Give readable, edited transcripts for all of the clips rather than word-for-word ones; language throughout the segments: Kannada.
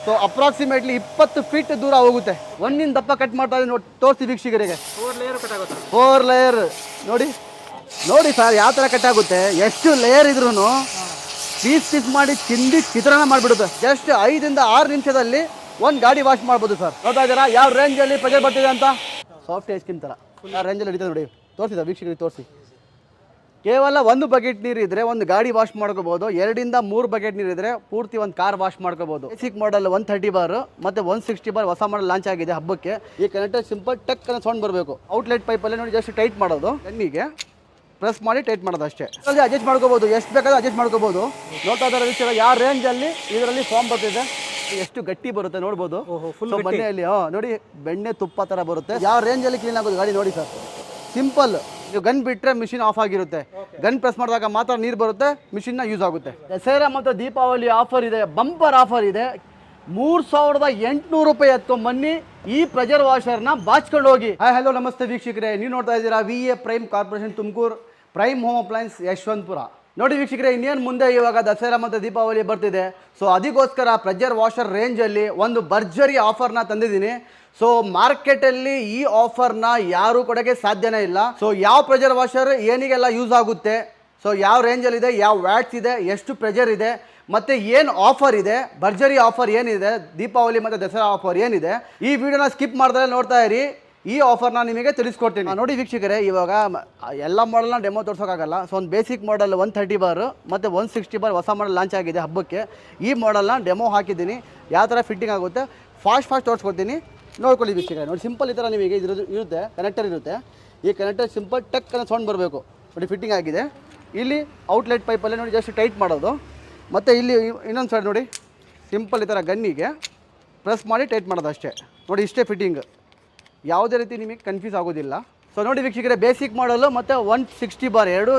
ಸೊ ಅಪ್ರಾಕ್ಸಿಮೇಟ್ಲಿ 20 ಫೀಟ್ ದೂರ ಹೋಗುತ್ತೆ. ಒಂದಿನ ದಪ್ಪ ಕಟ್ ಮಾಡ್ತಾ ಇದ್ದೀನಿ ನೋಡಿ, ತೋರಿಸಿ ವೀಕ್ಷಕರಿಗೆ. 4 ಲೇಯರ್ ನೋಡಿ ನೋಡಿ ಸರ್ ಯಾವ ಥರ ಕಟ್ ಆಗುತ್ತೆ. ಎಷ್ಟು ಲೇಯರ್ ಇದ್ರೂ ಪೀಸ್ ಮಾಡಿ ಚಿತ್ರಾನ್ನ ಮಾಡಿಬಿಡುತ್ತೆ. ಜಸ್ಟ್ 5 ಇಂದ 6 ನಿಮಿಷದಲ್ಲಿ ಒಂದು ಗಾಡಿ ವಾಶ್ ಮಾಡ್ಬೋದು ಸರ್. ನೋಡ್ತಾ ಇದ್ದೀರಾ ಯಾವ ರೇಂಜಲ್ಲಿ ಪ್ರೆಷರ್ ಬರ್ತಿದೆ ಅಂತ. ಸಾಫ್ಟ್ ಐಸ್ ಕ್ರೀಮ್ ಥರ ಆ ರೇಂಜಲ್ಲಿ ಹಿಡಿತದೆ ನೋಡಿ. ತೋರಿಸಿದ ವೀಕ್ಷಕರಿಗೆ ತೋರಿಸಿ. ಕೇವಲ 1 ಬಕೆಟ್ ನೀರು ಇದ್ದರೆ ಒಂದು ಗಾಡಿ ವಾಶ್ ಮಾಡ್ಕೋಬೋದು. 2 ಇಂದ 3 ಬಕೆಟ್ ನೀರು ಇದ್ದರೆ ಪೂರ್ತಿ ಒಂದು ಕಾರ್ ವಾಶ್ ಮಾಡ್ಕೋಬೋದು. ಬೇಸಿಕ್ ಮಾಡಲ್ 130 ಬಾರ್ ಮತ್ತು 160 ಬಾರ್ ಹೊಸ ಮಾಡಲ್ ಲಾಂಚ್ ಆಗಿದೆ ಹಬ್ಬಕ್ಕೆ. ಈ ಕನೆಕ್ಟರ್ ಸಿಂಪಲ್ ಟಕ್ ಅನ್ನೋ ಸೌಂಡ್ ಬರಬೇಕು. ಔಟ್ಲೆಟ್ ಪೈಪಲ್ಲಿ ನೋಡಿ ಜಸ್ಟ್ ಟೈಟ್ ಮಾಡೋದು, ಕಣ್ಣಿಗೆ ಪ್ರೆಸ್ ಮಾಡಿ ಟೈಟ್ ಮಾಡೋದು ಅಷ್ಟೇ. ಅಡ್ಜಸ್ಟ್ ಮಾಡ್ಕೋಬೋದು, ಎಷ್ಟು ಬೇಕಾದ್ರೆ ಅಡ್ಜಸ್ಟ್ ಮಾಡ್ಕೋಬೋದು. ನೋಡ್ತಾ ಇದ್ದಾರೆ ವಿಷಯ ಯಾವ ರೇಂಜಲ್ಲಿ ಇದರಲ್ಲಿ ಫಾರ್ಮ್ ಬರ್ತಿದೆ, ಎಷ್ಟು ಗಟ್ಟಿ ಬರುತ್ತೆ ನೋಡ್ಬೋದು. ಮನೆಯಲ್ಲಿ ನೋಡಿ ಬೆಣ್ಣೆ ತುಪ್ಪ ಥರ ಬರುತ್ತೆ. ಯಾವ ರೇಂಜಲ್ಲಿ ಕ್ಲೀನ್ ಆಗೋದು ಗಾಡಿ ನೋಡಿ ಸರ್. ಸಿಂಪಲ್, ನೀವು ಗನ್ ಬಿಟ್ಟರೆ ಮಿಷಿನ್ ಆಫ್ ಆಗಿರುತ್ತೆ. ಗನ್ ಪ್ರೆಸ್ ಮಾಡಿದಾಗ ಮಾತ್ರ ನೀರು ಬರುತ್ತೆ, ಮಿಷಿನ್ನ ಯೂಸ್ ಆಗುತ್ತೆ. ದಸರಾ ಮತ್ತು ದೀಪಾವಳಿ ಆಫರ್ ಇದೆ, ಬಂಪರ್ ಆಫರ್ ಇದೆ. 3800 ರೂಪಾಯಿ ಎತ್ಕೊಂಬನ್ನಿ ಈ ಪ್ರೆಷರ್ ವಾಷರ್ನ ಬಾಚ್ಕೊಂಡು ಹೋಗಿ. ಹಲೋ ನಮಸ್ತೆ ವೀಕ್ಷಕರೇ, ನೀವು ನೋಡ್ತಾ ಇದ್ದೀರಾ VA prime corporation Tumakuru, Prime Home Appliances Yeshwanthpur. ನೋಡಿ ವೀಕ್ಷಕರೇ, ಇನ್ನೇನು ಮುಂದೆ ಇವಾಗ ದಸರಾ ಮತ್ತು ದೀಪಾವಳಿ ಬರ್ತಿದೆ. ಸೊ ಅದಕ್ಕೋಸ್ಕರ ಪ್ರೆಷರ್ ವಾಷರ್ ರೇಂಜಲ್ಲಿ ಒಂದು ಭರ್ಜರಿ ಆಫರ್ನ ತಂದಿದ್ದೀನಿ. ಸೊ ಮಾರ್ಕೆಟಲ್ಲಿ ಈ ಆಫರ್ನ ಯಾರು ಕೊಡೋಕ್ಕೆ ಸಾಧ್ಯನೇ ಇಲ್ಲ. ಸೊ ಯಾವ ಪ್ರೆಷರ್ ವಾಷರ್ ಏನಿಗೆಲ್ಲ ಯೂಸ್ ಆಗುತ್ತೆ, ಸೊ ಯಾವ ರೇಂಜಲ್ಲಿದೆ, ಯಾವ ವ್ಯಾಟ್ಸ್ ಇದೆ, ಎಷ್ಟು ಪ್ರೆಷರ್ ಇದೆ, ಮತ್ತು ಏನು ಆಫರ್ ಇದೆ, ಭರ್ಜರಿ ಆಫರ್ ಏನಿದೆ, ದೀಪಾವಳಿ ಮತ್ತು ದಸರಾ ಆಫರ್ ಏನಿದೆ, ಈ ವಿಡಿಯೋನ ಸ್ಕಿಪ್ ಮಾಡಿದ್ರೆ ನೋಡ್ತಾ ಇರಿ. ಈ ಆಫರ್ನ ನಿಮಗೆ ತಿಳಿಸ್ಕೊಡ್ತೀನಿ. ನೋಡಿ ವೀಕ್ಷಕರೇ, ಇವಾಗ ಎಲ್ಲ ಮಾಡಲ್ನ ಡೆಮೋ ತೋರ್ಸೋಕ್ಕಾಗಲ್ಲ. ಸೊ ಒಂದು ಬೇಸಿಕ್ ಮಾಡಲ್ 130 ಬಾರ್ ಮತ್ತು 160 ಬಾರ್ ಹೊಸ ಮಾಡಲ್ ಲಾಂಚ್ ಆಗಿದೆ ಹಬ್ಬಕ್ಕೆ. ಈ ಮಾಡಲ್ನ ಡೆಮೋ ಹಾಕಿದ್ದೀನಿ, ಯಾವ ಥರ ಫಿಟ್ಟಿಂಗ್ ಆಗುತ್ತೆ ಫಾಸ್ಟ್ ತೋರಿಸ್ಕೊಡ್ತೀನಿ, ನೋಡ್ಕೊಳ್ಳಿ ವೀಕ್ಷಕರೇ. ನೋಡಿ ಸಿಂಪಲ್ ಈ ಥರ ನಿಮಗೆ ಇರುತ್ತೆ, ಕನೆಕ್ಟರ್ ಇರುತ್ತೆ. ಈ ಕನೆಕ್ಟರ್ ಸಿಂಪಲ್ ಟಕ್ ಅನ್ನೋ ಸೌಂಡ್ ಬರಬೇಕು. ನೋಡಿ ಫಿಟ್ಟಿಂಗ್ ಆಗಿದೆ. ಇಲ್ಲಿ ಔಟ್ಲೆಟ್ ಪೈಪಲ್ಲಿ ನೋಡಿ ಜಸ್ಟ್ ಟೈಟ್ ಮಾಡೋದು, ಮತ್ತು ಇಲ್ಲಿ ಇನ್ನೊಂದು ಸೈಡ್ ನೋಡಿ ಸಿಂಪಲ್ ಈ ಥರ ಗನ್ನಿಗೆ ಪ್ರೆಸ್ ಮಾಡಿ ಟೈಟ್ ಮಾಡೋದು ಅಷ್ಟೇ. ನೋಡಿ ಇಷ್ಟೇ ಫಿಟ್ಟಿಂಗ್, ಯಾವುದೇ ರೀತಿ ನಿಮಗೆ ಕನ್ಫ್ಯೂಸ್ ಆಗೋದಿಲ್ಲ. ಸೊ ನೋಡಿ ವೀಕ್ಷಕರೇ, ಬೇಸಿಕ್ ಮಾಡಲು ಮತ್ತು 160 ಬಾರ್ ಎರಡೂ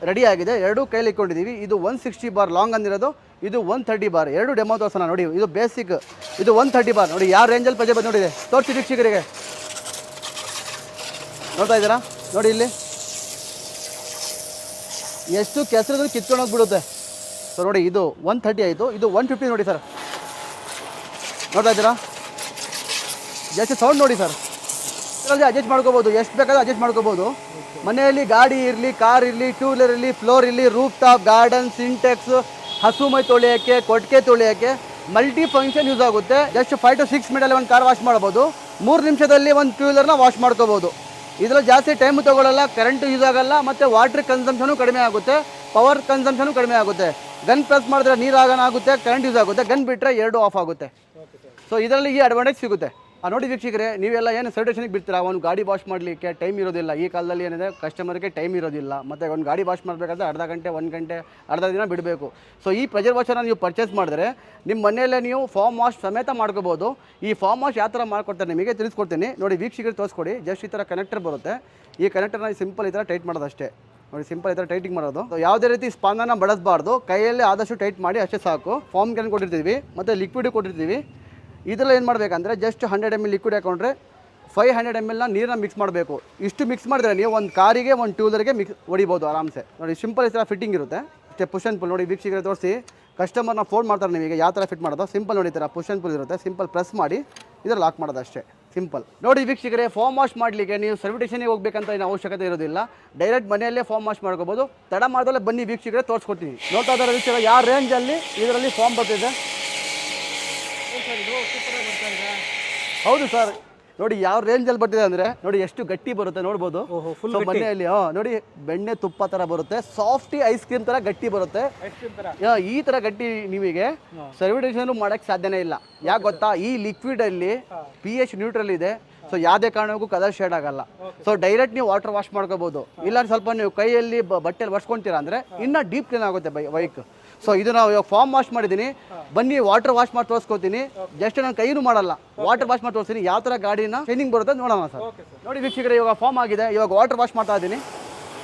ರೆಡಿ ಆಗಿದೆ, ಎರಡೂ ಕೈಲಿ ಇಟ್ಕೊಂಡಿದ್ದೀವಿ. ಇದು 160 ಬಾರ್ ಲಾಂಗ್ ಅಂದಿರೋದು, ಇದು 130 ಬಾರ್, ಎರಡು ಡೆಮೋ ತೋರ್ಸೋಣ. ನೋಡಿ ಇದು ಬೇಸಿಕ್, ಇದು 130 ಬಾರ್. ನೋಡಿ ಯಾವ ರೇಂಜಲ್ಲಿ ಪ್ರೆಷರ್ ಬಂದು ನೋಡಿದೆ, ತೋರಿಸಿ ವೀಕ್ಷಕರಿಗೆ. ನೋಡ್ತಾ ಇದ್ದೀರಾ ನೋಡಿ ಇಲ್ಲಿ ಎಷ್ಟು ಕೆಸರು ಕಿತ್ಕೊಂಡು ಹೋಗ್ಬಿಡುತ್ತೆ. ಸೊ ನೋಡಿ ಇದು 130 ಆಯಿತು, ಇದು 150 ನೋಡಿ ಸರ್. ನೋಡ್ತಾ ಇದ್ದೀರಾ ಜಾಸ್ತಿ ಸೌಂಡ್ ನೋಡಿ ಸರ್. ಇದರಲ್ಲಿ ಅಡ್ಜಸ್ಟ್ ಮಾಡ್ಕೋಬೋದು, ಎಷ್ಟು ಬೇಕಾದ್ರೆ ಅಡ್ಜಸ್ಟ್ ಮಾಡ್ಕೋಬೋದು. ಮನೆಯಲ್ಲಿ ಗಾಡಿ ಇರಲಿ, ಕಾರ್ ಇರಲಿ, 2 ವೀಲರ್ ಇರಲಿ, ಫ್ಲೋರ್ ಇರಲಿ, ರೂಫ್ ಟಾಪ್, ಗಾರ್ಡನ್, ಸಿಂಟೆಕ್ಸ್, ಹಸು ಮೈ ತೊಳೆಯೋಕ್ಕೆ, ಕೊಟ್ಟಿಗೆ ತೊಳೆಯೋಕ್ಕೆ, ಮಲ್ಟಿ ಫಂಕ್ಷನ್ ಯೂಸ್ ಆಗುತ್ತೆ. ಜಸ್ಟ್ 5 to 6 ಮಿನಿಟಲ್ಲಿ ಒಂದು ಕಾರ್ ವಾಶ್ ಮಾಡ್ಬೋದು. 3 ನಿಮಿಷದಲ್ಲಿ ಒಂದು 2 ವೀಲರ್ನ ವಾಶ್ ಮಾಡ್ಕೋಬೋದು. ಇದರಲ್ಲಿ ಜಾಸ್ತಿ ಟೈಮ್ ತೊಗೊಳ್ಳಲ್ಲ, ಕರೆಂಟು ಯೂಸ್ ಆಗಲ್ಲ, ಮತ್ತು ವಾಟರ್ ಕನ್ಸಂಪ್ಷನು ಕಡಿಮೆ ಆಗುತ್ತೆ, ಪವರ್ ಕನ್ಸಂಪ್ಷನು ಕಡಿಮೆ ಆಗುತ್ತೆ. ಗನ್ ಪ್ರೆಸ್ ಮಾಡಿದ್ರೆ ನೀರು ಆಗುತ್ತೆ, ಕರೆಂಟ್ ಯೂಸ್ ಆಗುತ್ತೆ. ಗನ್ ಬಿಟ್ಟರೆ 2 ಆಫ್ ಆಗುತ್ತೆ. ಸೊ ಇದರಲ್ಲಿ ಈ ಅಡ್ವಾಂಟೇಜ್ ಸಿಗುತ್ತೆ. ನೋಡಿ ವೀಕ್ಷಕರೇ, ನೀವೆಲ್ಲ ಏನು ಸರ್ವಿಸೇಷನ್ಗೆ ಬಿಡ್ತೀರಾ, ಒಂದು ಗಾಡಿ ವಾಶ್ ಮಾಡಲಿಕ್ಕೆ ಟೈಮ್ ಇರೋದಿಲ್ಲ. ಈ ಕಾಲದಲ್ಲಿ ಏನಿದೆ, ಕಸ್ಟಮರ್ಗೆ ಟೈಮ್ ಇರೋದಿಲ್ಲ. ಮತ್ತು ಒಂದು ಗಾಡಿ ವಾಶ್ ಮಾಡಬೇಕಾದ್ರೆ ಅರ್ಧ ಗಂಟೆ, 1 ಗಂಟೆ, ಅರ್ಧ ದಿನ ಬಿಡಬೇಕು. ಸೊ ಈ ಪ್ರೆಷರ್ ವಾಷರ್ನ ನೀವು ಪರ್ಚೇಸ್ ಮಾಡಿದ್ರೆ ನಿಮ್ಮ ಮನೆಯಲ್ಲೇ ನೀವು ಫಾರ್ಮ್ ವಾಶ್ ಸಮೇತ ಮಾಡ್ಕೋಬೋದು. ಈ ಫಾರ್ಮ್ ವಾಶ್ ಯಾವ ಥರ ಮಾಡ್ಕೊಡ್ತಾರೆ ನಿಮಗೆ ತಿಳಿಸ್ಕೊಡ್ತೀನಿ. ನೋಡಿ ವೀಕ್ಷಕರಿಗೆ ತೋರಿಸ್ಕೊಡಿ. ಜಸ್ಟ್ ಈ ಥರ ಕನೆಕ್ಟರ್ ಬರುತ್ತೆ. ಈ ಕನೆಕ್ಟರ್ನ ಸಿಂಪಲ್ ಈ ಥರ ಟೈಟ್ ಮಾಡೋದು ಅಷ್ಟೇ. ನೋಡಿ ಸಿಂಪಲ್ ಈ ಥರ ಟೈಟಿಂಗ್ ಮಾಡೋದು. ಯಾವುದೇ ರೀತಿ ಸ್ಪಾನನ್ನು ಬಳಸಬಾರ್ದು, ಕೈಯಲ್ಲೇ ಆದಷ್ಟು ಟೈಟ್ ಮಾಡಿ ಅಷ್ಟೇ ಸಾಕು. ಫಾರ್ಮ್ ಕ್ಯಾನ್ ಕೊಟ್ಟಿರ್ತೀವಿ ಮತ್ತು ಲಿಕ್ವಿಡ್ ಕೊಟ್ಟಿರ್ತೀವಿ. ಇದರಲ್ಲಿ ಏನು ಮಾಡಬೇಕಂದ್ರೆ ಜಸ್ಟ್ 100 ml ಲಿಕ್ವಿಡ್ ಹಾಕೊಂಡ್ರೆ 500 ml ನೀರನ್ನ ಮಿಕ್ಸ್ ಮಾಡಬೇಕು. ಇಷ್ಟು ಮಿಕ್ಸ್ ಮಾಡಿದ್ರೆ ನೀವು ಒಂದು ಕಾರಿಗೆ, ಒಂದು 2 ವೀಲರ್ಗೆ ಹೊಡಿಬೋದು ಆರಾಮ್ಸೆ. ನೋಡಿ ಸಿಂಪಲ್ ಈ ಥರ ಫಿಟ್ಟಿಂಗ್ ಇರುತ್ತೆ ಅಷ್ಟೇ. ಪುಷ್ ಆ್ಯಂಡ್ ಪುಲ್ ನೋಡಿ ವೀಕ್ಷಕರಿಗೆ ತೋರಿಸಿ. ಕಸ್ಟಮರ್ನ ಫೋನ್ ಮಾಡ್ತಾರೆ ನಿಮಗೆ ಯಾವ ಥರ ಫಿಟ್ ಮಾಡೋದು. ಸಿಂಪಲ್ ನೋಡಿ ಥರ ಪುಷ್ ಆ್ಯಂಡ್ ಪುಲ್ ಇರುತ್ತೆ. ಸಿಂಪಲ್ ಪ್ರೆಸ್ ಮಾಡಿ ಇದರಲ್ಲಿ ಲಾಕ್ ಮಾಡೋದು ಅಷ್ಟೇ, ಸಿಂಪಲ್. ನೋಡಿ ವೀಕ್ಷಕರೇ, ಫಾರ್ಮ್ ವಾಶ್ ಮಾಡಲಿಕ್ಕೆ ನೀವು ಸರ್ವಿಟೇಷನ್ಗೆ ಹೋಗ್ಬೇಕಂತ ಏನು ಅವಶ್ಯಕತೆ ಇರೋದಿಲ್ಲ. ಡೈರೆಕ್ಟ್ ಮನೆಯಲ್ಲೇ ಫಾರ್ಮ್ ವಾಶ್ ಮಾಡ್ಕೋಬೋದು. ತಡ ಮಾಡಿದಲ್ಲೇ ಬನ್ನಿ ವೀಕ್ಷಕರೇ ತೋರಿಸ್ಕೊಡ್ತೀನಿ. ನೋಡ್ತಾ ಇದ್ದಾರೆ ವೀಕ್ಷಕರೇ, ಯಾವ ರೇಂಜಲ್ಲಿ ಇದರಲ್ಲಿ ಫಾರ್ಮ್ ಬರ್ತಿದೆ. ಹೌದು ಸರ್, ನೋಡಿ ಯಾವ ರೇಂಜಲ್ಲಿ ಬರ್ತಿದೆ ಅಂದರೆ ನೋಡಿ ಎಷ್ಟು ಗಟ್ಟಿ ಬರುತ್ತೆ ನೋಡ್ಬೋದು. ಮನೆಯಲ್ಲಿ ನೋಡಿ ಬೆಣ್ಣೆ ತುಪ್ಪ ಥರ ಬರುತ್ತೆ, ಸಾಫ್ಟಿ ಐಸ್ ಕ್ರೀಮ್ ಥರ ಗಟ್ಟಿ ಬರುತ್ತೆ. ಈ ಥರ ಗಟ್ಟಿ ನಿಮಗೆ ಸರ್ವಿಟೇಷನ್ ಮಾಡೋಕ್ಕೆ ಸಾಧ್ಯನೇ ಇಲ್ಲ. ಯಾಕೆ ಗೊತ್ತಾ, ಈ ಲಿಕ್ವಿಡಲ್ಲಿ pH ನ್ಯೂಟ್ರಲ್ ಇದೆ. ಸೊ ಯಾವುದೇ ಕಾರಣಕ್ಕೂ ಕಲರ್ ಶೇಡ್ ಆಗಲ್ಲ. ಸೊ ಡೈರೆಕ್ಟ್ ನೀವು ವಾಟರ್ ವಾಶ್ ಮಾಡ್ಕೋಬೋದು. ಇಲ್ಲ ಸ್ವಲ್ಪ ನೀವು ಕೈಯಲ್ಲಿ ಬಟ್ಟೆಲಿ ಒರೆಸ್ಕೊತೀರಾ ಅಂದರೆ ಇನ್ನೂ ಡೀಪ್ ಕ್ಲೀನ್ ಆಗುತ್ತೆ ಬೈಕ್. ಸೊ ಇದು ನಾವು ಇವಾಗ ಫಾರ್ಮ್ ವಾಶ್ ಮಾಡಿದ್ದೀನಿ, ಬನ್ನಿ ವಾಟರ್ ವಾಶ್ ಮಾಡಿ ತೋರಿಸ್ಕೊತೀನಿ. ಜಸ್ಟ್ ನಾನು ಕೈನೂ ಮಾಡಲ್ಲ, ವಾಟರ್ ವಾಶ್ ಮಾಡಿ ತೋರಿಸ್ತೀನಿ. ಯಾವ ಥರ ಗಾಡಿನ ಶೈನಿಂಗ್ ಬರುತ್ತೆ ನೋಡೋಣ ಸರ್. ನೋಡಿ ವೀಕ್ಷಕರೇ, ಇವಾಗ ಫಾರ್ಮ್ ಆಗಿದೆ, ಇವಾಗ ವಾಟರ್ ವಾಶ್ ಮಾಡ್ತಾ ಇದ್ದೀನಿ.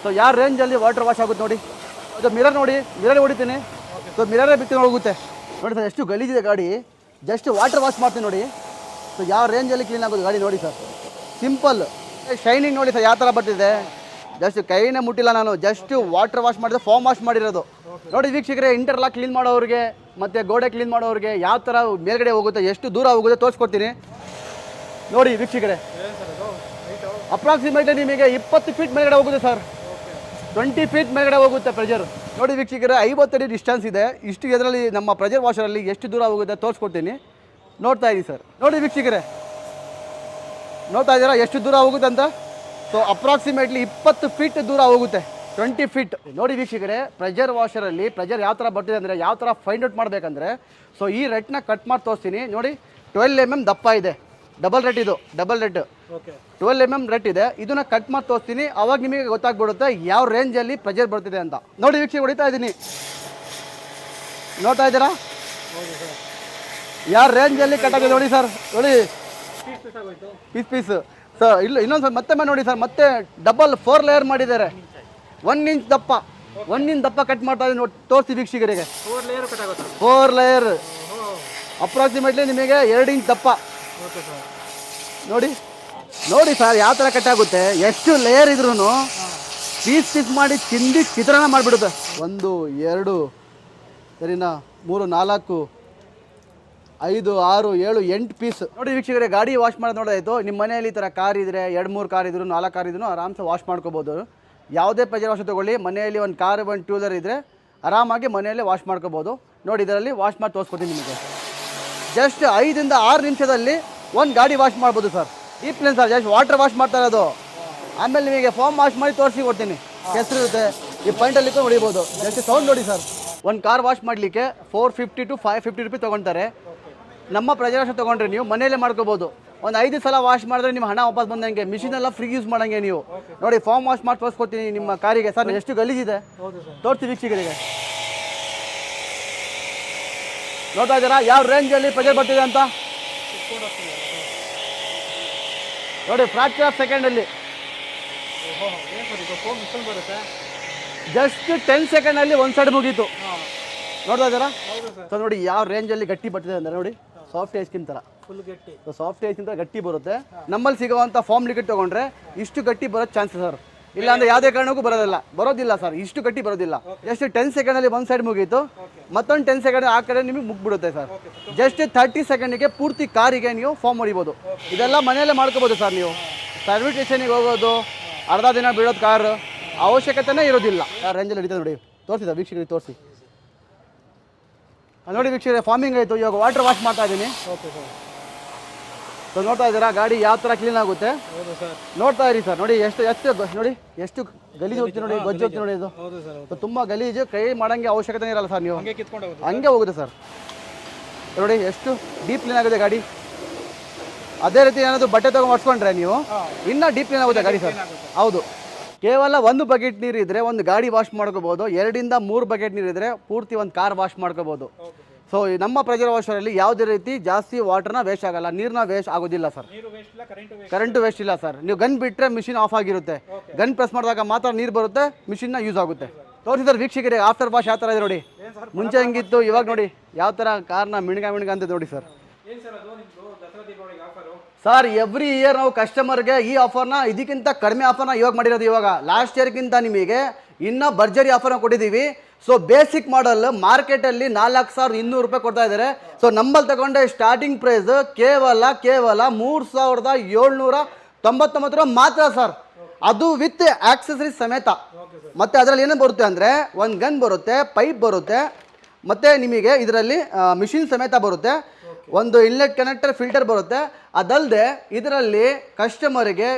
ಸೊ ಯಾವ ರೇಂಜಲ್ಲಿ ವಾಟರ್ ವಾಶ್ ಆಗುತ್ತೆ ನೋಡಿ. ಅದು ಮಿರರ್ ನೋಡಿ, ಮಿರರ್ ಹೊಡಿತೀನಿ. ಸೊ ಮಿರರೇ ಬಿಟ್ಟು ಹೋಗುತ್ತೆ ನೋಡಿ ಸರ್, ಎಷ್ಟು ಗಲೀಜಿದೆ ಗಾಡಿ. ಜಸ್ಟ್ ವಾಟರ್ ವಾಶ್ ಮಾಡ್ತೀನಿ ನೋಡಿ. ಸೊ ಯಾವ ರೇಂಜಲ್ಲಿ ಕ್ಲೀನ್ ಆಗೋದು ಗಾಡಿ ನೋಡಿ ಸರ್. ಸಿಂಪಲ್ ಶೈನಿಂಗ್ ನೋಡಿ ಸರ್ ಯಾವ ಥರ ಬರ್ತಿದೆ. ಜಸ್ಟ್ ಕೈನೇ ಮುಟ್ಟಿಲ್ಲ ನಾನು, ಜಸ್ಟ್ ವಾಟರ್ ವಾಶ್ ಮಾಡಿದ್ರೆ ಫಾರ್ಮ್ ವಾಶ್ ಮಾಡಿರೋದು. ನೋಡಿ ವೀಕ್ಷಕರೇ, ಇಂಟರ್ಲಾಕ್ ಕ್ಲೀನ್ ಮಾಡೋರಿಗೆ ಮತ್ತು ಗೋಡೆ ಕ್ಲೀನ್ ಮಾಡೋರಿಗೆ ಯಾವ ಥರ ಮೇಲ್ಗಡೆ ಹೋಗುತ್ತೆ, ಎಷ್ಟು ದೂರ ಹೋಗುತ್ತೆ ತೋರಿಸ್ಕೊಡ್ತೀನಿ ನೋಡಿ ವೀಕ್ಷಕರೇ. ಅಪ್ರಾಕ್ಸಿಮೇಟ್ಲಿ ನಿಮಗೆ 20 ಫೀಟ್ ಮೇಲ್ಗಡೆ ಹೋಗುತ್ತೆ ಸರ್, 20 ಫೀಟ್ ಮೇಲ್ಗಡೆ ಹೋಗುತ್ತೆ ಪ್ರೆಷರ್. ನೋಡಿ ವೀಕ್ಷಕರೇ, 50 ಅಡಿ ಡಿಸ್ಟೆನ್ಸ್ ಇದೆ. ಇಷ್ಟು ಇದರಲ್ಲಿ ನಮ್ಮ ಪ್ರೆಷರ್ ವಾಷರಲ್ಲಿ ಎಷ್ಟು ದೂರ ಹೋಗುತ್ತೆ ತೋರಿಸ್ಕೊಡ್ತೀನಿ, ನೋಡ್ತಾ ಇದ್ದೀವಿ ಸರ್. ನೋಡಿ ವೀಕ್ಷಕರೇ, ನೋಡ್ತಾ ಇದ್ದೀರಾ ಎಷ್ಟು ದೂರ ಹೋಗುತ್ತೆ ಅಂತ. ಸೊ ಅಪ್ರಾಕ್ಸಿಮೇಟ್ಲಿ 20 ಫೀಟ್ ದೂರ ಹೋಗುತ್ತೆ, 20 ಫೀಟ್. ನೋಡಿ ವೀಕ್ಷಕರೇ, ಪ್ರೆಷರ್ ವಾಷರಲ್ಲಿ ಪ್ರೆಷರ್ ಯಾವ ಥರ ಬರ್ತಿದೆ ಅಂದರೆ, ಯಾವ ಥರ ಫೈಂಡ್ ಔಟ್ ಮಾಡಬೇಕಂದ್ರೆ, ಸೊ ಈ ರೆಟ್ನ ಕಟ್ ಮಾಡಿ ತೋರಿಸ್ತೀನಿ ನೋಡಿ. 12 mm ದಪ್ಪ ಇದೆ, ಡಬಲ್ ರೆಟ್ ಇದು, ಡಬಲ್ ರೆಟ್ 12 mm ರೆಟ್ ಇದೆ. ಇದನ್ನ ಕಟ್ ಮಾಡಿ ತೋರಿಸ್ತೀನಿ, ಅವಾಗ ನಿಮಗೆ ಗೊತ್ತಾಗ್ಬಿಡುತ್ತೆ ಯಾವ ರೇಂಜಲ್ಲಿ ಪ್ರೆಷರ್ ಬರ್ತಿದೆ ಅಂತ. ನೋಡಿ ವೀಕ್ಷಕ, ಹೊಡಿತಾ ಇದ್ದೀನಿ, ನೋಡ್ತಾ ಇದ್ದೀರಾ ಯಾವ ರೇಂಜಲ್ಲಿ ಕಟ್ ಆಗಿದೆ ನೋಡಿ ಸರ್. ನೋಡಿ ಪೀಸ್ ಸರ್. ಇಲ್ಲ ಇನ್ನೊಂದು ಸರ್ ಮತ್ತೆ ನೋಡಿ ಸರ್, ಮತ್ತೆ ಡಬಲ್ 4 ಲೇಯರ್ ಮಾಡಿದ್ದಾರೆ. 1 ಇಂಚ್ ದಪ್ಪ, 1 ಇಂಚ್ ದಪ್ಪ ಕಟ್ ಮಾಡ್ತಾ ಇದ್ದೀನಿ ನೋಡಿ, ತೋರಿಸಿ ವೀಕ್ಷಕರಿಗೆ. 4 ಲೇಯರ್ ಅಪ್ರಾಕ್ಸಿಮೇಟ್ಲಿ ನಿಮಗೆ 2 ಇಂಚ್ ದಪ್ಪ. ನೋಡಿ ನೋಡಿ ಸರ್ ಯಾವ ಥರ ಕಟ್ ಆಗುತ್ತೆ. ಎಷ್ಟು ಲೇಯರ್ ಇದ್ರೂ ಪೀಸ್ ಮಾಡಿ ಚಿಂದಿ ಚಿತ್ರಾನ್ನ ಮಾಡಿಬಿಡುತ್ತೆ. 1 2 ಸರಿನಾ, 3 4 5 6 7 8 ಪೀಸ್. ನೋಡಿ ವೀಕ್ಷಕರೇ, ಗಾಡಿ ವಾಶ್ ಮಾಡೋದು ನೋಡೋದಾಯ್ತು. ನಿಮ್ಮ ಮನೆಯಲ್ಲಿ ಈ ಥರ ಕಾರ್ ಇದ್ದರೆ, 2-3 ಕಾರ್ ಇದ್ರು, 4 ಕಾರ್ ಇದ್ರು ಆರಾಮ್ಸೆ ವಾಶ್ ಮಾಡ್ಕೋಬೋದು. ಯಾವುದೇ ಪ್ರೆಷರ್ ವಾಷ್ ತೊಗೊಳ್ಳಿ, ಮನೆಯಲ್ಲಿ ಒಂದು ಕಾರ್ 1 2 ವೀಲರ್ ಇದ್ದರೆ ಆರಾಮಾಗಿ ಮನೆಯಲ್ಲೇ ವಾಶ್ ಮಾಡ್ಕೋಬೋದು. ನೋಡಿ ಇದರಲ್ಲಿ ವಾಶ್ ಮಾಡಿ ತೋರಿಸ್ಕೊತೀನಿ ನಿಮಗೆ. ಜಸ್ಟ್ 5 ಇಂದ 6 ನಿಮಿಷದಲ್ಲಿ ಒಂದು ಗಾಡಿ ವಾಶ್ ಮಾಡ್ಬೋದು sir. Deep clean sir, just water wash ಮಾಡ್ತಾ ಇರೋದು. ಆಮೇಲೆ ನಿಮಗೆ ಫಾರ್ಮ್ ವಾಶ್ ಮಾಡಿ ತೋರಿಸಿ ಕೊಡ್ತೀನಿ, ಕೆಸರು ಇರುತ್ತೆ, ಈ ಪಾಯಿಂಟಲ್ಲಿ ಹೊಡಿಬೋದು. ಜಸ್ಟ್ ಸೌಂಡ್ ನೋಡಿ ಸರ್. ಒಂದು ಕಾರ್ ವಾಶ್ ಮಾಡಲಿಕ್ಕೆ 450 to 550 ರೂಪೀಸ್ ತೊಗೊಳ್ತಾರೆ. ನಮ್ಮ ಪ್ರೆಷರ್ ವಾಷ್ ತೊಗೊಂಡ್ರೆ ನೀವು ಮನೆಯಲ್ಲೇ ಮಾಡ್ಕೋಬೋದು. ಒಂದು 5 ಸಲ ವಾಶ್ ಮಾಡಿದ್ರೆ ನಿಮ್ಮ ಹಣ ವಾಪಸ್ ಬಂದಂಗೆ, ಮಿಷಿನೆಲ್ಲ ಫ್ರೀ ಯೂಸ್ ಮಾಡೋಂಗೆ ನೀವು. ನೋಡಿ ಫಾರ್ಮ್ ವಾಶ್ ಮಾಡಿ ತೋರಿಸ್ಕೊಡ್ತೀನಿ ನಿಮ್ಮ ಕಾರಿಗೆ. ಸರ್ ಎಷ್ಟು ಗಲೀಜಿದೆ ತೋರಿಸಿ ವೀಕ್ಷಕರಿಗೆ. ನೋಡ್ತಾ ಇದ್ದೀರಾ ಯಾವ ರೇಂಜಲ್ಲಿ ಪ್ರೆಷರ್ ಬರ್ತಿದೆ ಅಂತ. ನೋಡಿ ಫ್ರಾಕ್ಷನ್ ಆಫ್ ಸೆಕೆಂಡಲ್ಲಿ, ಜಸ್ಟ್ 10 ಸೆಕೆಂಡಲ್ಲಿ ಒಂದು ಸೈಡ್ ಮುಗೀತು. ನೋಡ್ತಾ ಇದ್ದೀರಾ. ಸೊ ನೋಡಿ ಯಾವ ರೇಂಜಲ್ಲಿ ಗಟ್ಟಿ ಬರ್ತಿದೆ ಅಂದರೆ, ನೋಡಿ ಸಾಫ್ಟ್ ಐಸ್ಕ್ರೀಮ್ ಥರ, ಫುಲ್ ಗಟ್ಟಿ. ಸಾಫ್ಟ್ ಐಸ್ಕ್ರೀಮ್ ಥರ ಗಟ್ಟಿ ಬರುತ್ತೆ. ನಮ್ಮಲ್ಲಿ ಸಿಗುವಂಥ ಫಾರ್ಮ್ ಲಿಕ್ವಿಡ್ ತೊಗೊಂಡ್ರೆ ಇಷ್ಟು ಗಟ್ಟಿ ಬರೋ ಚಾನ್ಸಸ್ ಸರ್. ಇಲ್ಲ ಅಂದರೆ ಯಾವುದೇ ಕಾರಣಕ್ಕೂ ಬರೋದಿಲ್ಲ ಸರ್, ಇಷ್ಟು ಗಟ್ಟಿ ಬರೋದಿಲ್ಲ. ಜಸ್ಟ್ 10 ಸೆಕೆಂಡಲ್ಲಿ ಒಂದು ಸೈಡ್ ಮುಗೀತು, ಮತ್ತೊಂದು 10 ಸೆಕೆಂಡ್ ಆ ಕಡೆ ನಿಮಗೆ ಮುಗ್ಬಿಡುತ್ತೆ ಸರ್. ಜಸ್ಟ್ 30 ಸೆಕೆಂಡಿಗೆ ಪೂರ್ತಿ ಕಾರಿಗೆ ನೀವು ಫಾರ್ಮ್ ಹೊಡಿಬೋದು. ಇದೆಲ್ಲ ಮನೆಯಲ್ಲೇ ಮಾಡ್ಕೋಬೋದು ಸರ್. ನೀವು ಸರ್ವಿಸ್ ಸ್ಟೇಷನಿಗೆ ಹೋಗೋದು, ಅರ್ಧ ದಿನ ಬಿಡೋದು ಕಾರು ಅವಶ್ಯಕತೆನೇ ಇರೋದಿಲ್ಲ. ಆ ರೇಂಜಲ್ಲಿ ಹಿಡಿತದೆ ನೋಡಿ, ತೋರಿಸಿದ ವೀಕ್ಷಕರಿಗೆ ತೋರಿಸಿ. ನೋಡಿ ವೀಕ್ಷಕರೇ, ಫಾರ್ಮಿಂಗ್ ಆಯಿತು, ಇವಾಗ ವಾಟರ್ ವಾಶ್ ಮಾಡ್ತಾ ಇದ್ದೀನಿ. ಸೊ ನೋಡ್ತಾ ಇದ್ದೀರಾ ಗಾಡಿ ಯಾವ ಥರ ಕ್ಲೀನ್ ಆಗುತ್ತೆ. ನೋಡ್ತಾ ಇರಿ ಸರ್. ನೋಡಿ ನೋಡಿ ಎಷ್ಟು ಗಲೀಜು ಹೋಗ್ತೀವಿ ನೋಡಿ, ಗೊಜ್ಜು ಹೋಗ್ತೀವಿ ನೋಡಿ. ಇದು ತುಂಬ ಗಲೀಜು, ಕೈ ಮಾಡೋಂಗೆ ಅವಶ್ಯಕತೆ ಇರಲ್ಲ ಸರ್. ನೀವು ಹಂಗೆ ಹೋಗುತ್ತೆ ಸರ್. ನೋಡಿ ಎಷ್ಟು ಡೀಪ್ ಕ್ಲೀನ್ ಆಗುತ್ತೆ ಗಾಡಿ. ಅದೇ ರೀತಿ ಏನಾದರೂ ಬಟ್ಟೆ ತಗೊಂಡು ಮಾಡಿಸ್ಕೊಂಡ್ರೆ ನೀವು ಇನ್ನೂ ಡೀಪ್ ಕ್ಲೀನ್ ಆಗುತ್ತೆ ಗಾಡಿ ಸರ್. ಹೌದು, ಕೇವಲ 1 ಬಕೆಟ್ ನೀರು ಇದ್ದರೆ ಒಂದು ಗಾಡಿ ವಾಶ್ ಮಾಡ್ಕೋಬೋದು. 2 ಇಂದ 3 ಬಕೆಟ್ ನೀರು ಇದ್ದರೆ ಪೂರ್ತಿ ಒಂದು ಕಾರ್ ವಾಶ್ ಮಾಡ್ಕೋಬೋದು. ಸೊ ನಮ್ಮ ಪ್ರೆಷರ್ ವಾಷರಲ್ಲಿ ಯಾವುದೇ ರೀತಿ ಜಾಸ್ತಿ ವಾಟರ್ನ ವೇಸ್ಟ್ ಆಗಲ್ಲ, ನೀರನ್ನ ವೇಸ್ಟ್ ಆಗೋದಿಲ್ಲ ಸರ್. ಕರೆಂಟು ವೇಸ್ಟ್ ಇಲ್ಲ ಸರ್. ನೀವು ಗನ್ ಬಿಟ್ಟರೆ ಮಿಷಿನ್ ಆಫ್ ಆಗಿರುತ್ತೆ. ಗನ್ ಪ್ರೆಸ್ ಮಾಡಿದಾಗ ಮಾತ್ರ ನೀರು ಬರುತ್ತೆ, ಮಿಷಿನ್ನ ಯೂಸ್ ಆಗುತ್ತೆ. ತೋರಿಸಿದ್ರೆ ವೀಕ್ಷಕರಿಗೆ ಆಫ್ಟರ್ ವಾಶ್ ಯಾವ ಥರ ಇದೆ ನೋಡಿ. ಮುಂಚೆ ಹೆಂಗಿತ್ತು, ಇವಾಗ ನೋಡಿ ಯಾವ ಥರ ಕಾರ್ನ ಮಿಣ್ಗ ಅಂತ ನೋಡಿ ಸರ್. ಸರ್ ಎವ್ರಿ ಇಯರ್ ನಾವು ಕಸ್ಟಮರ್ಗೆ ಈ ಆಫರ್ನ, ಇದಕ್ಕಿಂತ ಕಡಿಮೆ ಆಫರ್ನ ಇವಾಗ ಮಾಡಿರೋದು. ಇವಾಗ ಲಾಸ್ಟ್ ಇಯರ್ಗಿಂತ ನಿಮಗೆ ಇನ್ನೂ ಭರ್ಜರಿ ಆಫರ್ನ ಕೊಟ್ಟಿದ್ದೀವಿ. ಸೊ ಬೇಸಿಕ್ ಮಾಡಲ್ ಮಾರ್ಕೆಟಲ್ಲಿ 4200 ರೂಪಾಯಿ ಕೊಡ್ತಾ ಇದ್ದಾರೆ. ಸೊ ನಮ್ಮಲ್ಲಿ ತಗೊಂಡೆ ಸ್ಟಾರ್ಟಿಂಗ್ ಪ್ರೈಸ್ ಕೇವಲ 3799 ರೂಪಾಯಿ ಮಾತ್ರ ಸರ್. ಅದು ವಿತ್ ಆಕ್ಸೆಸರೀಸ್ ಸಮೇತ. ಮತ್ತು ಅದರಲ್ಲಿ ಏನೇನು ಬರುತ್ತೆ ಅಂದರೆ, ಒಂದು ಗನ್ ಬರುತ್ತೆ, ಪೈಪ್ ಬರುತ್ತೆ, ಮತ್ತು ನಿಮಗೆ ಇದರಲ್ಲಿ ಮಿಷಿನ್ ಸಮೇತ ಬರುತ್ತೆ, ಒಂದು ಇನ್ಲೆಟ್ ಕನೆಕ್ಟರ್ ಫಿಲ್ಟರ್ ಬರುತ್ತೆ. ಅದಲ್ಲದೆ ಇದರಲ್ಲಿ ಕಸ್ಟಮರಿಗೆ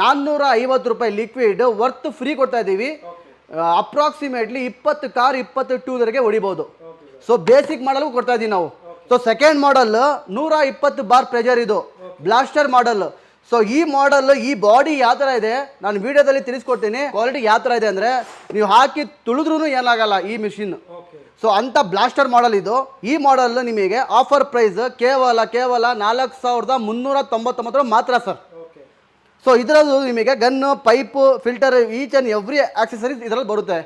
450 ರೂಪಾಯಿ ಲಿಕ್ವಿಡ್ ವರ್ತ್ ಫ್ರೀ ಕೊಡ್ತಾ ಇದ್ದೀವಿ. ಅಪ್ರಾಕ್ಸಿಮೇಟ್ಲಿ 20 ಕಾರ್ 20 ಟೂ ವೀಲರ್ಗೆ ಹೊಡಿಬೋದು. ಸೊ ಬೇಸಿಕ್ ಮಾಡಲ್ ಕೊಡ್ತಾ ಇದ್ದೀವಿ ನಾವು. So second model 120 bar pressure, ಇದು ಬ್ಲಾಸ್ಟರ್ ಮಾಡಲ್. ಸೊ ಈ ಮಾಡಲ್, ಈ ಬಾಡಿ ಯಾವ ಥರ ಇದೆ ನಾನು ವಿಡಿಯೋದಲ್ಲಿ ತಿಳಿಸ್ಕೊಡ್ತೀನಿ. ಕ್ವಾಲಿಟಿ ಯಾವ ಥರ ಇದೆ ಅಂದರೆ, ನೀವು ಹಾಕಿ ತುಳಿದ್ರೂ ಏನಾಗಲ್ಲ ಈ ಮಿಷಿನ್. ಸೊ ಅಂಥ ಬ್ಲಾಸ್ಟರ್ ಮಾಡಲ್ ಇದು. ಈ ಮಾಡಲ್ ನಿಮಗೆ ಆಫರ್ ಪ್ರೈಸ್ ಕೇವಲ 4399 ಮಾತ್ರ ಸರ್. ಸೊ ಇದರಲ್ಲೂ ನಿಮಗೆ gun, pipe, filter, each and every accessories ಇದರಲ್ಲಿ ಬರುತ್ತೆ.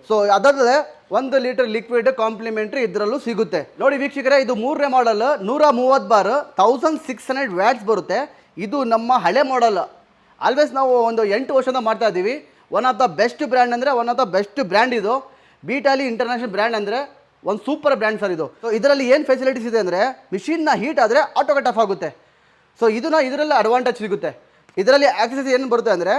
ಸೊ ಅದಲ್ಲದೆ 1 ಲೀಟರ್ ಲಿಕ್ವಿಡ್ ಕಾಂಪ್ಲಿಮೆಂಟ್ರಿ ಇದರಲ್ಲೂ ಸಿಗುತ್ತೆ. ನೋಡಿ ವೀಕ್ಷಕರೇ, ಇದು 3ನೇ ಮಾಡಲ್, 130 ಬಾರ್, 1600 ವ್ಯಾಟ್ಸ್ ಬರುತ್ತೆ. ಇದು ನಮ್ಮ ಹಳೆ ಮಾಡಲ್. ಆಲ್ವೇಸ್ ನಾವು ಒಂದು 8 ವರ್ಷದಿಂದ ಮಾಡ್ತಾ ಇದ್ದೀವಿ. One of the best brand ಅಂದರೆ one of the best brand ಇದು. ಬೀಟಾಲಿ ಇಂಟರ್ನ್ಯಾಷನಲ್ ಬ್ರ್ಯಾಂಡ್ ಅಂದರೆ ಒಂದು ಸೂಪರ್ ಬ್ರ್ಯಾಂಡ್ ಸರ್ ಇದು. ಸೊ ಇದರಲ್ಲಿ ಏನು ಫೆಸಿಲಿಟೀಸ್ ಇದೆ ಅಂದರೆ ಮಿಷಿನ್ನ ಹೀಟ್ ಆದರೆ ಆಟೋ ಕಟ್ ಆಫ್ ಆಗುತ್ತೆ. ಸೊ ಇದರಲ್ಲಿ ಅಡ್ವಾಂಟೇಜ್ ಸಿಗುತ್ತೆ. ಇದರಲ್ಲಿ ಆಕ್ಸೆಸರಿ ಏನು ಬರುತ್ತೆ ಅಂದರೆ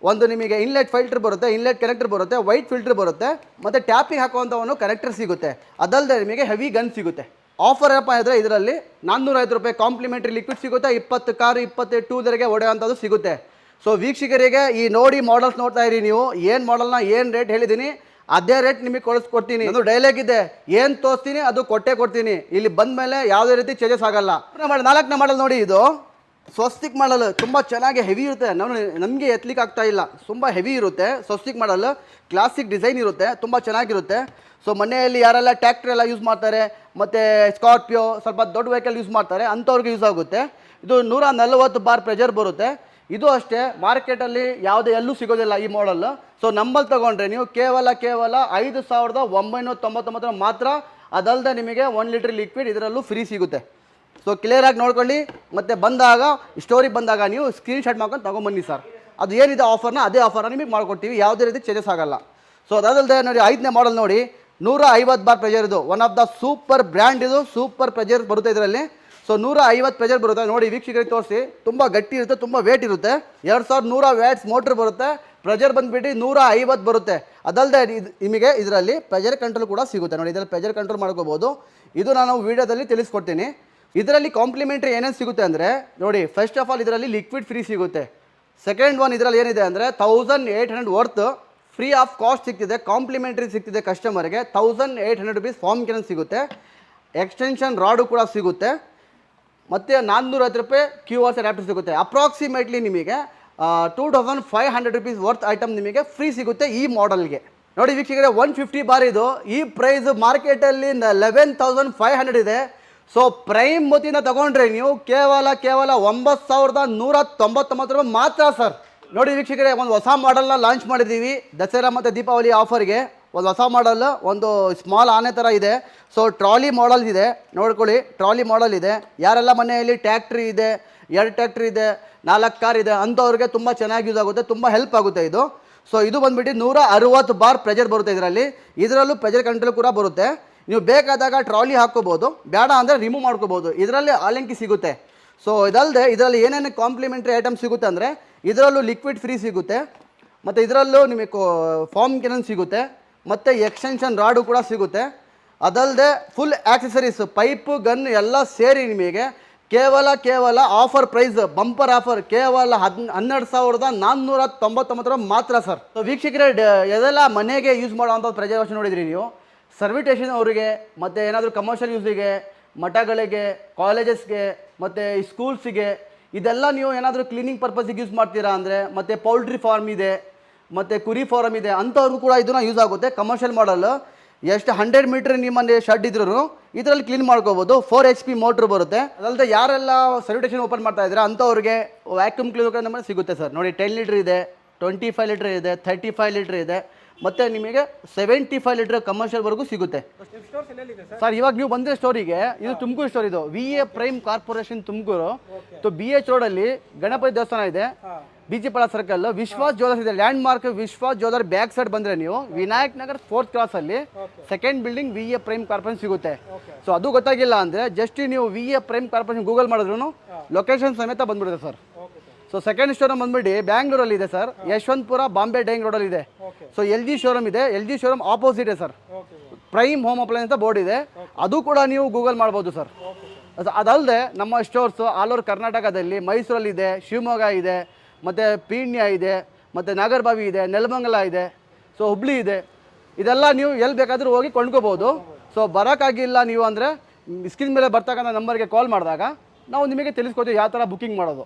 ಒಂದು ನಿಮಗೆ ಇನ್ಲೆಟ್ ಫಿಲ್ಟರ್ ಬರುತ್ತೆ, ಇನ್ಲೆಟ್ ಕನೆಕ್ಟರ್ ಬರುತ್ತೆ, ವೈಟ್ ಫಿಲ್ಟರ್ ಬರುತ್ತೆ, ಮತ್ತು ಟ್ಯಾಪಿಂಗ್ ಹಾಕುವಂಥವನ್ನು ಕನೆಕ್ಟರ್ ಸಿಗುತ್ತೆ. ಅದಲ್ಲದೆ ನಿಮಗೆ ಹೆವಿ ಗನ್ ಸಿಗುತ್ತೆ. ಆಫರ್ ಏನಪ್ಪ ಅಂದರೆ ಇದರಲ್ಲಿ 450 ರೂಪಾಯಿ ಕಾಂಪ್ಲಿಮೆಂಟ್ರಿ ಲಿಕ್ವಿಡ್ ಸಿಗುತ್ತೆ. 20 ಕಾರು 22 ಹೊಡೆಯುವಂಥದ್ದು ಸಿಗುತ್ತೆ. ಸೊ ವೀಕ್ಷಕರಿಗೆ ಈ ನೋಡಿ ಮಾಡಲ್ಸ್ ನೋಡ್ತಾ ಇರಿ ನೀವು, ಏನು ಮಾಡಲ್ನ ಏನು ರೇಟ್ ಹೇಳಿದ್ದೀನಿ ಅದೇ ರೇಟ್ ನಿಮಗೆ ಕೊಡ್ತೀನಿ. ಅದು ಡೈಲಾಗ್ ಇದೆ, ಏನು ತೋರಿಸ್ತೀನಿ ಅದು ಕೊಡ್ತೀನಿ. ಇಲ್ಲಿ ಬಂದ ಮೇಲೆ ಯಾವುದೇ ರೀತಿ ಚೇಂಜಸ್ ಆಗಲ್ಲ. 4ನೇ ಮಾಡಲ್ ನೋಡಿ, ಇದು ಸ್ವಸ್ತಿಕ್ ಮಾಡಲ್ ತುಂಬ ಚೆನ್ನಾಗಿ ಹೆವಿ ಇರುತ್ತೆ. ನಮಗೆ ಎತ್ತಲಿಕ್ಕೆ ಆಗ್ತಾ ಇಲ್ಲ, ತುಂಬ ಹೆವಿ ಇರುತ್ತೆ. ಸ್ವಸ್ತಿಕ್ ಮಾಡಲ್ ಕ್ಲಾಸಿಕ್ ಡಿಸೈನ್ ಇರುತ್ತೆ, ತುಂಬ ಚೆನ್ನಾಗಿರುತ್ತೆ. ಸೊ ಮನೆಯಲ್ಲಿ ಯಾರೆಲ್ಲ ಟ್ಯಾಕ್ಟ್ರಿ ಎಲ್ಲ ಯೂಸ್ ಮಾಡ್ತಾರೆ ಮತ್ತು ಸ್ಕಾರ್ಪಿಯೋ ಸ್ವಲ್ಪ ದೊಡ್ಡ ವೆಹಿಕಲ್ ಯೂಸ್ ಮಾಡ್ತಾರೆ ಅಂಥವ್ರಿಗೆ ಯೂಸ್ ಆಗುತ್ತೆ. ಇದು 140 ಬಾರ್ ಪ್ರೆಷರ್ ಬರುತ್ತೆ. ಇದು ಅಷ್ಟೇ ಮಾರ್ಕೆಟಲ್ಲಿ ಯಾವುದೇ ಎಲ್ಲೂ ಸಿಗೋದಿಲ್ಲ ಈ ಮಾಡಲ್. ಸೊ ನಮ್ಮಲ್ಲಿ ತೊಗೊಂಡ್ರೆ ನೀವು ಕೇವಲ 5,999 ಮಾತ್ರ. ಅದಲ್ಲದೆ ನಿಮಗೆ 1 ಲೀಟ್ರ್ ಲಿಕ್ವಿಡ್ ಇದರಲ್ಲೂ ಫ್ರೀ ಸಿಗುತ್ತೆ. ಸೊ ಕ್ಲಿಯರಾಗಿ ನೋಡ್ಕೊಳ್ಳಿ. ಮತ್ತು ಬಂದಾಗ ಸ್ಟೋರಿಗೆ ಬಂದಾಗ ನೀವು ಸ್ಕ್ರೀನ್ಶಾಟ್ ಮಾಡ್ಕೊಂಡು ತೊಗೊಂಬನ್ನಿ ಸರ್. ಅದು ಏನಿದೆ ಆಫರ್ನ ಅದೇ ಆಫರ್ನ ನಿಮಗೆ ಮಾಡ್ಕೊಡ್ತೀವಿ, ಯಾವುದೇ ರೀತಿ ಚೇಂಜಸ್ ಆಗಲ್ಲ. ಸೊ ಅದಲ್ಲದೆ ನೋಡಿ 5ನೇ ಮಾಡಲ್ ನೋಡಿ, 150 ಬಾರ್ ಪ್ರೆಷರ್. ಇದು one of the super brand, ಇದು ಸೂಪರ್ ಪ್ರೆಷರ್ ಬರುತ್ತೆ ಇದರಲ್ಲಿ. ಸೊ 150 ಪ್ರೆಷರ್ ಬರುತ್ತೆ ನೋಡಿ, ವೀಕ್ಷಕರಿಗೆ ತೋರಿಸಿ. ತುಂಬ ಗಟ್ಟಿ ಇರುತ್ತೆ, ತುಂಬ ವೇಟ್ ಇರುತ್ತೆ. 2100 ವ್ಯಾಟ್ಸ್ ಮೋಟ್ರ್ ಬರುತ್ತೆ. ಪ್ರೆಷರ್ ಬಂದುಬಿಟ್ಟು 150 ಬರುತ್ತೆ. ಅದಲ್ಲದೆ ನಿಮಗೆ ಇದರಲ್ಲಿ ಪ್ರೆಷರ್ ಕಂಟ್ರೋಲ್ ಕೂಡ ಸಿಗುತ್ತೆ ನೋಡಿ. ಇದರಲ್ಲಿ ಪ್ರೆಷರ್ ಕಂಟ್ರೋಲ್ ಮಾಡ್ಕೋಬೋದು. ಇದು ನಾನು ವೀಡಿಯೋದಲ್ಲಿ ತಿಳಿಸ್ಕೊಡ್ತೀನಿ. ಇದರಲ್ಲಿ ಕಾಂಪ್ಲಿಮೆಂಟ್ರಿ ಏನೇನು ಸಿಗುತ್ತೆ ಅಂದರೆ ನೋಡಿ, ಫಸ್ಟ್ ಆಫ್ ಆಲ್ ಇದರಲ್ಲಿ ಲಿಕ್ವಿಡ್ ಫ್ರೀ ಸಿಗುತ್ತೆ. ಸೆಕೆಂಡ್ ಒನ್ ಇದರಲ್ಲಿ ಏನಿದೆ ಅಂದರೆ 1800 ವರ್ತ್ ಫ್ರೀ ಆಫ್ ಕಾಸ್ಟ್ ಸಿಗ್ತಿದೆ. ಕಾಂಪ್ಲಿಮೆಂಟ್ರಿ ಸಿಗ್ತಿದೆ ಕಸ್ಟಮರ್ಗೆ 1800 ರೂಪೀಸ್ ಫಾರ್ಮ್ ಕ್ಯಾನ್ ಸಿಗುತ್ತೆ. ಎಕ್ಸ್ಟೆನ್ಷನ್ ರಾಡು ಕೂಡ ಸಿಗುತ್ತೆ. ಮತ್ತು 450 ರೂಪಾಯಿ QR ಅಡ್ಯಾಪ್ಟರ್ ಸಿಗುತ್ತೆ. ಅಪ್ರಾಕ್ಸಿಮೇಟ್ಲಿ ನಿಮಗೆ 2500 ರೂಪೀಸ್ ವರ್ತ್ ಐಟಮ್ ನಿಮಗೆ ಫ್ರೀ ಸಿಗುತ್ತೆ ಈ ಮಾಡೆಲ್ಗೆ. ನೋಡಿ ವೀಕ್ಷಕರೇ, 150 ಬಾರ್ ಇದು. ಈ ಪ್ರೈಸ್ ಮಾರ್ಕೆಟಲ್ಲಿ 11,500 ಇದೆ. ಸೊ ಪ್ರೈಮ್ ಮತಿಯಿಂದ ತೊಗೊಂಡ್ರೆ ನೀವು ಕೇವಲ 9,199 ರೂಪಾಯಿ ಮಾತ್ರ ಸರ್. ನೋಡಿ ವೀಕ್ಷಕರೇ, ಒಂದು ಹೊಸ ಮಾಡಲ್ನ ಲಾಂಚ್ ಮಾಡಿದ್ದೀವಿ ದಸರಾ ಮತ್ತು ದೀಪಾವಳಿ ಆಫರ್ಗೆ. ಒಂದು ಹೊಸ ಮಾಡಲ್, ಒಂದು ಸ್ಮಾಲ್ ಆನೆ ಥರ ಇದೆ. ಸೊ ಟ್ರಾಲಿ ಮಾಡಲ್ ಇದೆ, ನೋಡ್ಕೊಳ್ಳಿ. ಟ್ರಾಲಿ ಮಾಡಲ್ ಇದೆ. ಯಾರೆಲ್ಲ ಮನೆಯಲ್ಲಿ ಟ್ಯಾಕ್ಟ್ರಿ ಇದೆ, 2 ಟ್ಯಾಕ್ಟ್ರಿ ಇದೆ, 4 ಕಾರ್ ಇದೆ ಅಂಥವ್ರಿಗೆ ತುಂಬ ಚೆನ್ನಾಗಿ ಯೂಸ್ ಆಗುತ್ತೆ, ತುಂಬ ಹೆಲ್ಪ್ ಆಗುತ್ತೆ ಇದು. ಸೊ ಇದು ಬಂದುಬಿಟ್ಟು 160 ಬಾರ್ ಪ್ರೆಷರ್ ಬರುತ್ತೆ ಇದರಲ್ಲಿ. ಇದರಲ್ಲೂ ಪ್ರೆಷರ್ ಕಂಟ್ರೋಲ್ ಕೂಡ ಬರುತ್ತೆ. ನೀವು ಬೇಕಾದಾಗ ಟ್ರಾಲಿ ಹಾಕ್ಕೋಬೋದು, ಬೇಡ ಅಂದರೆ ರಿಮೂವ್ ಮಾಡ್ಕೋಬೋದು. ಇದರಲ್ಲಿ ಆಲಂಕಿ ಸಿಗುತ್ತೆ. ಸೊ ಇದಲ್ಲದೆ ಇದರಲ್ಲಿ ಏನೇನು ಕಾಂಪ್ಲಿಮೆಂಟ್ರಿ ಐಟಮ್ ಸಿಗುತ್ತೆ ಅಂದರೆ ಇದರಲ್ಲೂ ಲಿಕ್ವಿಡ್ ಫ್ರೀ ಸಿಗುತ್ತೆ, ಮತ್ತು ಇದರಲ್ಲೂ ನಿಮಗೆ ಫಾರ್ಮ್ ಕ್ಯಾನನ್ ಸಿಗುತ್ತೆ, ಮತ್ತು ಎಕ್ಸ್ಟೆನ್ಷನ್ ರಾಡು ಕೂಡ ಸಿಗುತ್ತೆ. ಅದಲ್ಲದೆ ಫುಲ್ ಆಕ್ಸೆಸರೀಸ್, ಪೈಪು, ಗನ್ ಎಲ್ಲ ಸೇರಿ ನಿಮಗೆ ಕೇವಲ ಆಫರ್ ಪ್ರೈಸ್, ಬಂಪರ್ ಆಫರ್, ಕೇವಲ 12,499 ಮಾತ್ರ ಸರ್. ಸೊ ವೀಕ್ಷಕರೇ, ಇದೆಲ್ಲ ಮನೆಗೆ ಯೂಸ್ ಮಾಡೋವಂಥ ಪ್ರೆಸರ್ವೇಷನ್ ನೋಡಿದ್ರಿ ನೀವು. ಸರ್ವಿಟೇಷನ್ ಅವರಿಗೆ, ಮತ್ತು ಏನಾದರೂ ಕಮರ್ಷಿಯಲ್ ಯೂಸಿಗೆ, ಮಠಗಳಿಗೆ, ಕಾಲೇಜಸ್ಗೆ, ಮತ್ತು ಸ್ಕೂಲ್ಸಿಗೆ, ಇದೆಲ್ಲ ನೀವು ಏನಾದರೂ ಕ್ಲೀನಿಂಗ್ ಪರ್ಪಸ್ಸಿಗೆ ಯೂಸ್ ಮಾಡ್ತೀರಾ ಅಂದರೆ, ಮತ್ತು ಪೌಲ್ಟ್ರಿ ಫಾರ್ಮ್ ಇದೆ, ಮತ್ತು ಕುರಿ ಫಾರ್ಮ್ ಇದೆ ಅಂಥವ್ರಿಗೂ ಕೂಡ ಇದನ್ನು ಯೂಸ್ ಆಗುತ್ತೆ. ಕಮರ್ಷಿಯಲ್ ಮಾಡಲ್ ಎಷ್ಟು 100 ಮೀಟ್ರ್ ನಿಮ್ಮಲ್ಲಿ ಶೆಡ್ ಇದ್ರೂ ಇದರಲ್ಲಿ ಕ್ಲೀನ್ ಮಾಡ್ಕೋಬೋದು. 4 HP ಮೋಟ್ರ್ ಬರುತ್ತೆ. ಅದಲ್ಲದೆ ಯಾರೆಲ್ಲ ಸರ್ವಿಟೇಷನ್ ಓಪನ್ ಮಾಡ್ತಾ ಇದ್ದಾರೆ ಅಂಥವ್ರಿಗೆ ವ್ಯಾಕ್ಯೂಮ್ ಕ್ಲೀನರ್ ನಮ್ಮಲ್ಲಿ ಸಿಗುತ್ತೆ ಸರ್. ನೋಡಿ 10 ಲೀಟ್ರ್ ಇದೆ, 25 ಲೀಟ್ರ್ ಇದೆ, 35 ಲೀಟ್ರ್ ಇದೆ, ಮತ್ತು ನಿಮಗೆ 75 ಲೀಟ್ರ್ ಕಮರ್ಷಿಯಲ್ವರೆಗೂ ಸಿಗುತ್ತೆ ಸರ್. ಇವಾಗ ನೀವು ಬಂದರೆ ಸ್ಟೋರಿಗೆ, ಇದು ತುಮಕೂರು ಸ್ಟೋರ್, ಇದು VA prime corporation Tumakuru. So BH ರೋಡಲ್ಲಿ ಗಣಪತಿ ದೇವಸ್ಥಾನ ಇದೆ, BG Pala circle, Vishwas jewellers ಇದೆ. Landmark Vishwas jeweller back side ಬಂದರೆ ನೀವು ವಿನಾಯಕ್ ನಗರ್ 4th ಕ್ರಾಸಲ್ಲಿ second building VA prime corporation ಸಿಗುತ್ತೆ. ಸೊ ಅದು ಗೊತ್ತಾಗಿಲ್ಲ ಅಂದರೆ ಜಸ್ಟ್ ನೀವು VA ಪ್ರೈಮ್ ಕಾರ್ಪೊರೇಷನ್ ಗೂಗಲ್ ಮಾಡಿದ್ರು ಲೊಕೇಶನ್ ಸಮೇತ ಬಂದ್ಬಿಡುತ್ತೆ ಸರ್. ಸೊ ಸೆಕೆಂಡ್ ಶೋರೂಮ್ ಬಂದ್ಬಿಟ್ಟು ಬ್ಯಾಂಗ್ಳೂರಲ್ಲಿ ಇದೆ ಸರ್, ಯಶವಂತಪುರ ಬಾಂಬೆ ಡೈಂಗ್ ರೋಡಲ್ಲಿ ಇದೆ. ಸೊ LG ಶೋರೂಮ್ ಇದೆ, LG ಶೋರೂಮ್ ಆಪೋಸಿಟ್ ಇದೆ ಸರ್. ಪ್ರೈಮ್ ಹೋಮ್ ಅಪ್ಲೈನ್ಸ್ ಅಂತ ಬೋರ್ಡ್ ಇದೆ, ಅದು ಕೂಡ ನೀವು ಗೂಗಲ್ ಮಾಡ್ಬೋದು ಸರ್. ಅದಲ್ಲದೆ ನಮ್ಮ ಸ್ಟೋರ್ಸ್ ಆಲ್ ಓವರ್ ಕರ್ನಾಟಕದಲ್ಲಿ ಮೈಸೂರಲ್ಲಿ ಇದೆ, ಶಿವಮೊಗ್ಗ ಇದೆ, ಮತ್ತು ಪೀಣ್ಯ ಇದೆ, ಮತ್ತು ನಾಗರಬಾವಿ ಇದೆ, ನೆಲಮಂಗಲ ಇದೆ, ಸೊ ಹುಬ್ಳಿ ಇದೆ. ಇದೆಲ್ಲ ನೀವು ಎಲ್ಲಿ ಬೇಕಾದರೂ ಹೋಗಿ ಕೊಂಡ್ಕೋಬೋದು. ಸೊ ಬರೋಕ್ಕಾಗಿಲ್ಲ ನೀವು ಅಂದರೆ ಸ್ಕ್ರೀನ್ ಮೇಲೆ ಬರ್ತಕ್ಕಂಥ ನಂಬರ್ಗೆ ಕಾಲ್ ಮಾಡಿದಾಗ ನಾವು ನಿಮಗೆ ತಿಳಿಸ್ಕೊಡ್ತೀವಿ ಯಾವ ಥರ ಬುಕ್ಕಿಂಗ್ ಮಾಡೋದು.